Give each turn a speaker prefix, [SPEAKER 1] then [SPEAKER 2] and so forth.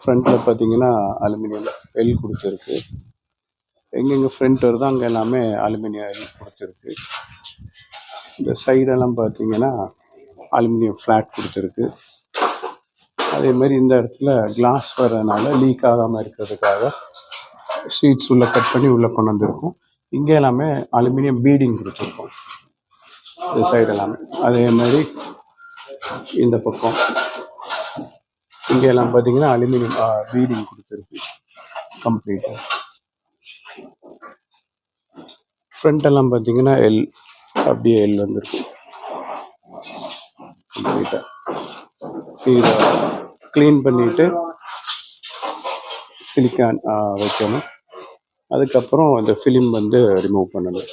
[SPEAKER 1] ஃப்ரண்ட்டில் பார்த்தீங்கன்னா aluminium L கொடுத்துருக்கு. எங்கெங்கே ஃப்ரண்ட் வருதோ அங்கே எல்லாமே அலுமினியம் எல் கொடுத்துருக்கு. இந்த சைடெல்லாம் பார்த்தீங்கன்னா அலுமினியம் ஃப்ளாட் கொடுத்துருக்கு. அதேமாதிரி இந்த இடத்துல கிளாஸ் வர்றதுனால லீக் ஆகாமல் இருக்கிறதுக்காக ஷீட்ஸ் உள்ளே கட் பண்ணி உள்ளே கொண்டு வந்திருக்கோம். இங்கே எல்லாமே அலுமினியம் பீடிங் கொடுத்துருக்கோம் இந்த சைடு எல்லாமே. அதே மாதிரி இந்த பக்கம் இங்கே எல்லாம் பார்த்தீங்கன்னா அலுமினியம் பீடிங் கொடுத்துருக்கு கம்ப்ளீட்டாக. ஃப்ரண்ட் எல்லாம் பார்த்தீங்கன்னா எல் அப்படியே எல் வந்துருக்கு கம்ப்ளீட்டாக. இதை க்ளீன் பண்ணிவிட்டு சிலிக்கான் வைக்கணும். அதுக்கப்புறம் அந்த ஃபிலிம் வந்து ரிமூவ் பண்ணணும்.